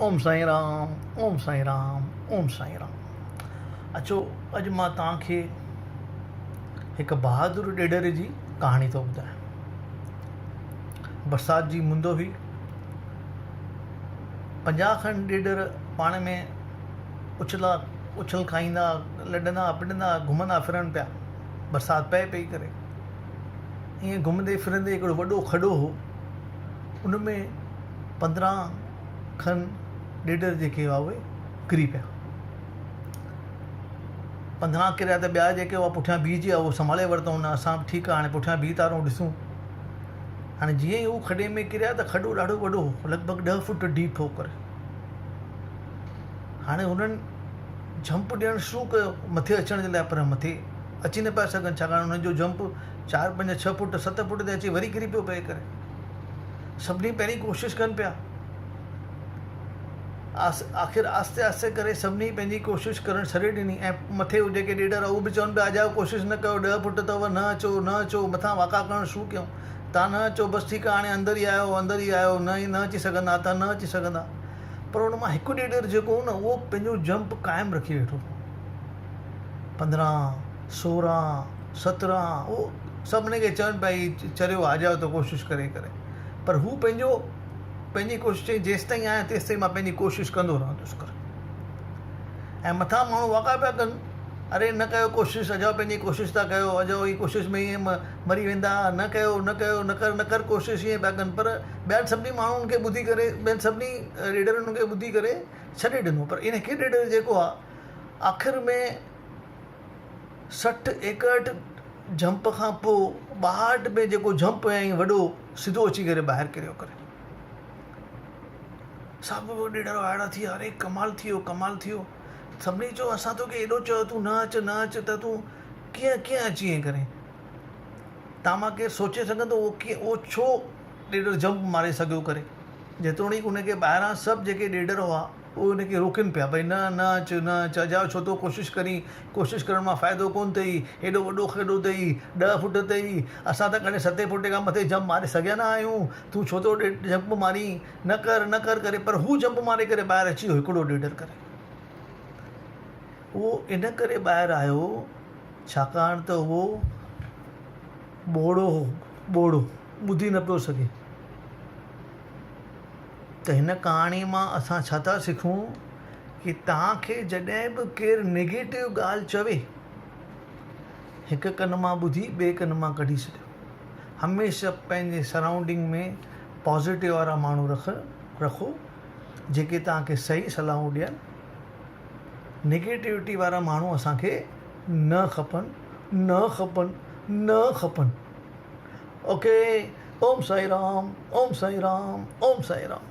ओम साईं राम, ओम साईं राम, ओम साईं राम। अचो अॼु मां तव्हांखे हिकु बहादुर ॾेढर जी कहाणी थो ॿुधायां। बरसाति जी मुंद हुई। 50 खनि ॾेढर पाण में उछल खाईंदा, लॾंदा पिॾंदा, घुमंदा फिरनि पिया। बरसाति पए पई करे ईअं घुमंदे फिरंदे हिकिड़ो वॾो खॾो हो। उन में 15 खनि ॾेढर जेके हुआ उहे किरी पिया। 15 किरिया त ॿिया जेके हुआ पुठियां बीहजी विया, उहो संभाले वरितऊं। न असां बि ठीकु आहे, हाणे पुठियां बीह था रहूं, ॾिसूं। हाणे जीअं ई हू खॾे में किरिया त खॾो ॾाढो वॾो हो, लॻभॻि 10 फुट डीप हो करे। हाणे हुननि जंप ॾियणु शुरू कयो मथे अचण जे लाइ, पर मथे अची न पिया सघनि, छाकाणि हुननि जो जंप 4, 5, 6 फुट 7 फुट ते अची वरी किरी पियो पए करे। सभिनी पहिरीं कोशिशि कनि पिया। आख़िर आस्ते आस्ते करे सभिनी पंहिंजी कोशिशि करणु छॾे ॾिनी। ऐं मथे जेके ॾेढर उहे बि चवनि पिया, अजायो कोशिशि न कयो, 10 फुट अथव, न अचो न अचो। मथां वाका करणु शुरू कयूं, तव्हां न अचो, बसि ठीकु आहे, हाणे अंदरि ई आयो, न अची सघंदा, तव्हां न अची सघंदा। पर हुन मां हिकु ॾेढर जेको हो न, उहो पंहिंजो जंप क़ाइमु रखी वेठो। 15, 16, 17 उहो सभिनी खे चवनि पिया चरियो अजायो त कोशिशि करे। पर हू पंहिंजी कोशिशि चई, जेसि ताईं आहियां तेसि ताईं मां पंहिंजी कोशिशि कंदो रहंदुसि करे। ऐं मथां माण्हू वाका पिया कनि, अरे न कयो कोशिशि, अजायो पंहिंजी कोशिशि था कयो, अजायो ई कोशिशि में ईअं मरी वेंदा, न कयो न कर कोशिशि, ईअं पिया कनि। पर ॿियनि सभिनी माण्हुनि खे ॿुधी करे, ॿियनि सभिनी ॾेढरनि खे ॿुधी करे छॾे ॾिनो। पर इन खे ॾेढर जेको आहे आख़िर में 60-61 जंप खां पोइ 62 में जेको जंप ऐं वॾो सिधो अची करे ॿाहिरि किरियो करे। सभु ॾेढर वाइड़ा थी विया, अरे कमाल थी वियो। सभिनी चयो, असां तोखे एॾो चयो, तूं न अच त तूं कीअं अची ईअं करे। तव्हां मां केरु सोचे सघंदो उहो छो ॾेढर जंप मारे सघियो करे। जेतोणीकि उनखे ॿाहिरां सभु जेके ॾेढर हुआ उहे उनखे रोकनि पिया, भई न अच, अजायो छो तो कोशिशि कोशिशि करण मां फ़ाइदो कोन्ह अथई, हेॾो वॾो खॾो अथई, 10 फुट अथई, असां त कॾहिं 7 फुट खां मथे जंप मारे सघिया न आहियूं, तूं छो तो जंप मारी, न कर करे। पर हू जंप मारे करे ॿाहिरि अची वियो हिकिड़ो ॾेढर करे। उहो इन करे ॿाहिरि आयो छाकाणि त उहो ॿोड़ो ॿुधी न पियो सघे। त हिन कहाणी मां असां छा था सिखूं कि तव्हांखे जॾहिं बि केरु नेगेटिव ॻाल्हि चवे, हिकु कन मां ॿुधी ॿिए कन मां कढी छॾियो। हमेशह पंहिंजे सराउंडिंग में पॉज़िटिव वारा माण्हू रखो जेके तव्हांखे सही सलाहूं ॾियनि। नेगेटिविटी वारा माण्हू असांखे न खपनि। ओके, ओम साईं राम, ओम साईं राम, ओम साईं राम।